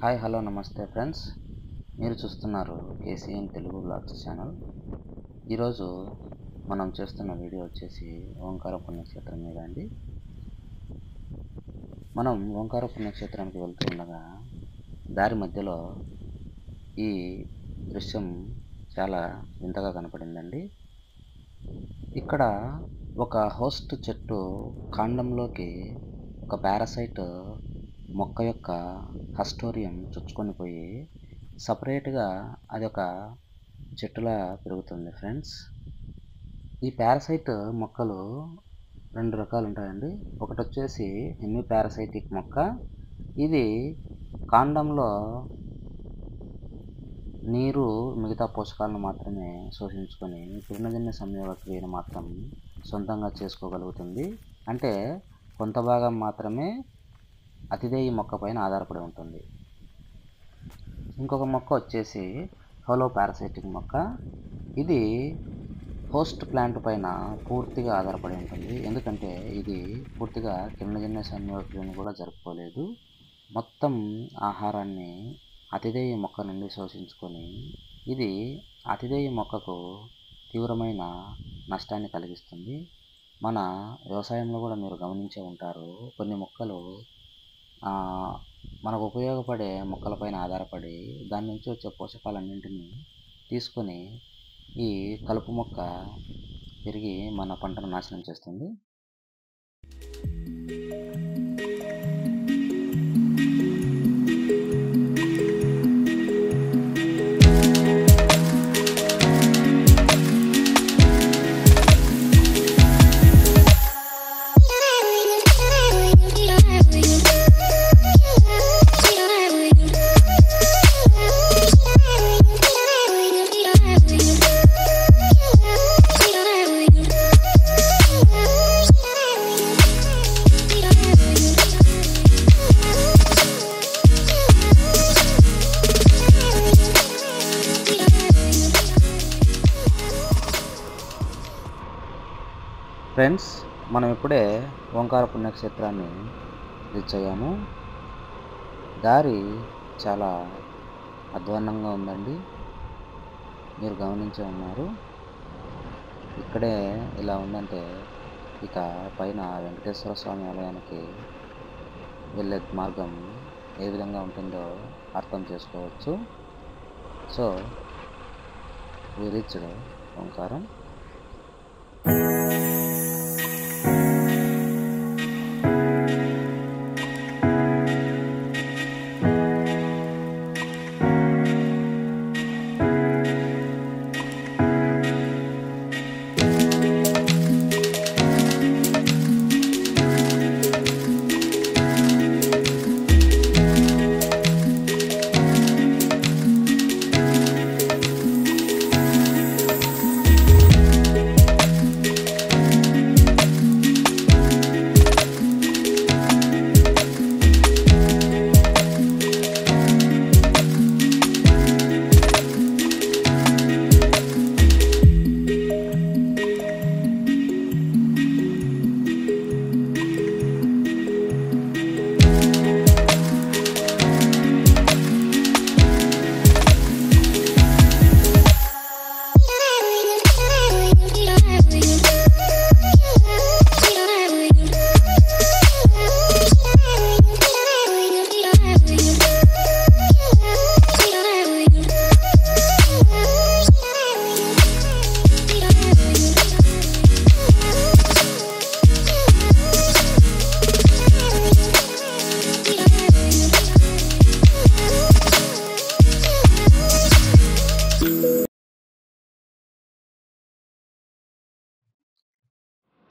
Hi hello నమస్తే friends. మీరు చూస్తున్నారు కేసీఎన్ తెలుగు బ్లాగ్స్ ఛానల్. ఈరోజు మనం చేస్తున్న వీడియో వచ్చేసి ఓంకార పుణ్యక్షేత్రం మీద అండి. మనం ఓంకార పుణ్యక్షేత్రానికి వెళ్తూ ఉండగా దారి మధ్యలో ఈ దృశ్యం చాలా వింతగా కనపడిందండి. ఇక్కడ ఒక హోస్ట్ చెట్టు కాండంలోకి ఒక పారాసైట్ మొక్క యొక్క హస్టోరియం చొచ్చుకొని పోయి సపరేట్గా అదొక చెట్టులా పెరుగుతుంది ఫ్రెండ్స్. ఈ పారాసైట్ మొక్కలు రెండు రకాలు ఉంటాయండి. ఒకటి వచ్చేసి హెమి పారాసైటిక్ మొక్క. ఇది కాండంలో నీరు మిగతా పోషకాలను మాత్రమే శోషించుకొని తృణజన్య సంయోగ క్రియను మాత్రం సొంతంగా చేసుకోగలుగుతుంది. అంటే కొంత భాగం మాత్రమే అతిదేయి మొక్క పైన ఆధారపడి ఉంటుంది. ఇంకొక మొక్క వచ్చేసి హోలో పారాసైటిక్ మొక్క. ఇది హోస్ట్ ప్లాంట్ పైన పూర్తిగా ఆధారపడి ఉంటుంది. ఎందుకంటే ఇది పూర్తిగా కిరణజన్య సంయోగ క్రియను కూడా జరుపుకోలేదు. మొత్తం ఆహారాన్ని అతిదేయి మొక్క నుండి శోషించుకొని ఇది అతిదేయి మొక్కకు తీవ్రమైన నష్టాన్ని కలిగిస్తుంది. మన వ్యవసాయంలో కూడా మీరు గమనించే ఉంటారు, కొన్ని మొక్కలు మనకు ఉపయోగపడే మొక్కలపైన ఆధారపడి దాని నుంచి వచ్చే పోషకాలన్నింటినీ తీసుకొని ఈ కలుపు మొక్క పెరిగి మన పంటను నాశనం చేస్తుంది. ఫ్రెండ్స్, మనం ఇప్పుడే ఓంకార పుణ్యక్షేత్రాన్ని రీచ్ అయ్యాము. దారి చాలా అధ్వాన్నంగా ఉందండి, మీరు గమనించే ఉన్నారు. ఇక్కడే ఇలా ఉందంటే ఇక పైన వెంకటేశ్వర స్వామి ఆలయానికి వెళ్ళే మార్గం ఏ విధంగా ఉంటుందో అర్థం చేసుకోవచ్చు. So we reached Omkaram.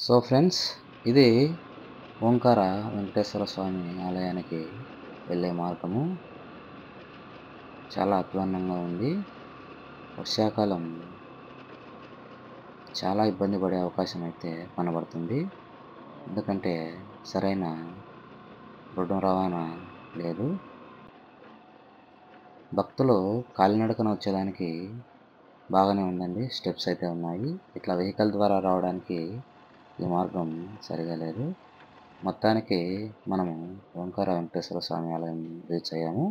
So friends, ఇది ఓంకార వెంకటేశ్వర స్వామి ఆలయానికి వెళ్ళే మార్గము. చాలా అధ్వాన్నంగా ఉంది. వర్షాకాలం చాలా ఇబ్బంది పడే అవకాశం అయితే కనబడుతుంది. ఎందుకంటే సరైన రోడ్డు రవాణా లేదు. భక్తులు కాలినడకన వచ్చేదానికి బాగానే ఉందండి, స్టెప్స్ అయితే ఉన్నాయి. ఇట్లా వెహికల్ ద్వారా రావడానికి ఈ మార్గం సరిగా లేదు. మొత్తానికి మనము ఓంకార వెంకటేశ్వర స్వామి ఆలయం రీచ్ అయ్యాము.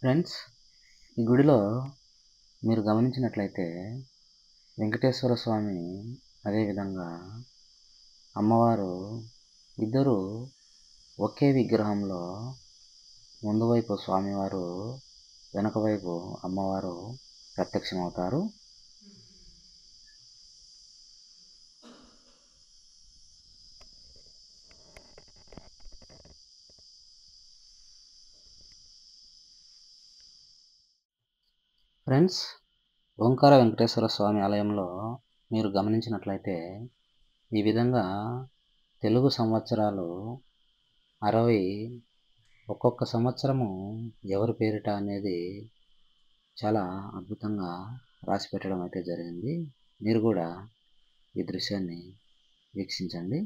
ఫ్రెండ్స్, ఈ గుడిలో మీరు గమనించినట్లయితే వెంకటేశ్వర స్వామి అదేవిధంగా అమ్మవారు ఇద్దరు ఒకే విగ్రహంలో ముందు వైపు స్వామివారు, వెనక వైపు అమ్మవారు ప్రత్యక్షమవుతారు. ఫ్రెండ్స్, ఓంకార వెంకటేశ్వర స్వామి ఆలయంలో మీరు గమనించినట్లయితే ఈ విధంగా తెలుగు సంవత్సరాలు 60 ఒక్కొక్క సంవత్సరము ఎవరి పేరిట అనేది చాలా అద్భుతంగా రాసి పెట్టడం అయితే జరిగింది. మీరు కూడా ఈ దృశ్యాన్ని వీక్షించండి.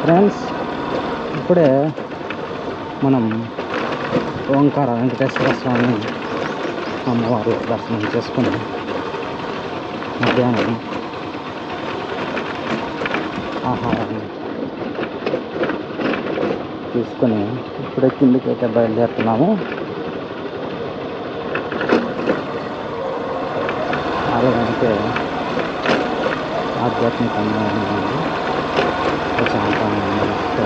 ఫ్రెండ్స్, ఇప్పుడే మనం ఓంకార వెంకటేశ్వర స్వామి అమ్మవారి దర్శనం చేసుకుని మధ్యాహ్నం ఆహారాన్ని తీసుకొని ఇప్పుడే కిందికి అయితే బయలుదేరుతున్నాము. ఆలయానికి ఆధ్యాత్మికంగా ఉంది, ప్రశాంతంగా మనసుతో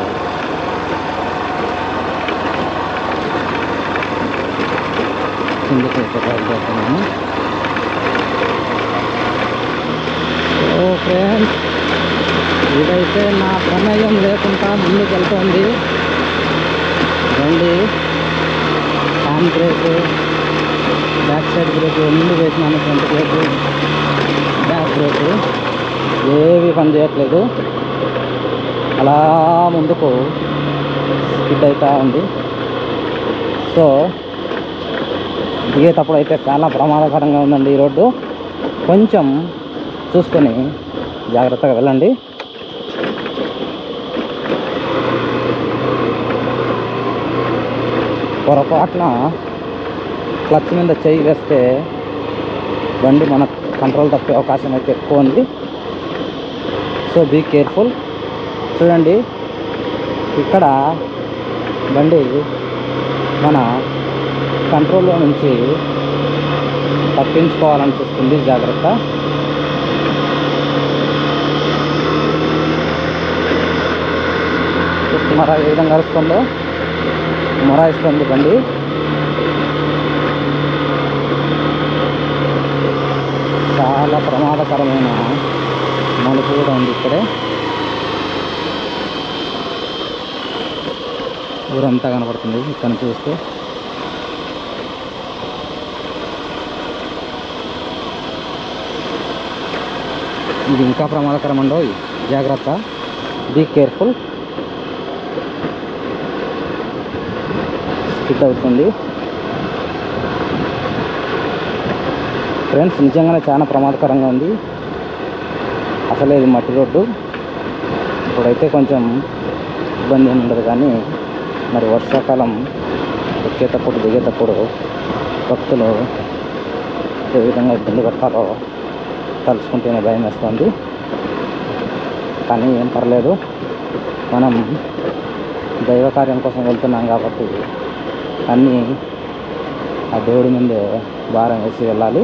కిందికి అయితే బయలుదేరుతున్నాము. ఓ ఫ్రెండ్స్, ఇదైతే నా ప్రమేయం లేకుండా ముందుకు వెళ్తుంది. రండి, hand brake, back side break ముందు వేసినాను, ఫ్రంట్ బ్రేక్, బ్యాక్ బ్రేక్ ఏవి పని చేయట్లేదు. అలా ముందుకు స్కిడ్ అవుతూ ఉంది. సో దిగేటప్పుడు అయితే చాలా ప్రమాదకరంగా ఉందండి ఈ రోడ్డు. కొంచెం చూసుకొని జాగ్రత్తగా వెళ్ళండి. పొరపాటున క్లచ్ మీద చేయి వేస్తే బండి మన కంట్రోల్ తప్పే అవకాశం అయితే ఎక్కువ ఉంది. So be careful. చూడండి, ఇక్కడ బండి మన కంట్రోల్లో నుంచి తప్పించుకోవాలని చూస్తుంది. జాగ్రత్త. మరి ఏ విధంగా అరుస్తుందో, మొరాయిస్తుంది బండి. చాలా ప్రమాదకరమైన మలుపు కూడా ఉంది ఇక్కడే. ఊరంతా కనపడుతుంది ఇక్కడ నుంచి చూస్తే. ఇది ఇంకా ప్రమాదకరం అండో, జాగ్రత్త, బీ కేర్ఫుల్. స్కిడ్ అవుతుంది ఫ్రెండ్స్, నిజంగానే చాలా ప్రమాదకరంగా ఉంది. అసలే ఇది మట్టి రోడ్డు. ఇప్పుడైతే కొంచెం ఇబ్బంది ఏమి ఉండదు, కానీ మరి వర్షాకాలం ఎక్కేటప్పుడు దిగేటప్పుడు భక్తులు ఏ విధంగా ఇబ్బంది పడతారో తలుచుకుంటేనే భయం వేస్తుంది. కానీ ఏం పర్లేదు, మనం దైవ కార్యం కోసం వెళ్తున్నాం కాబట్టి అన్నీ ఆ దేవుడి ముందే భారం వేసి వెళ్ళాలి.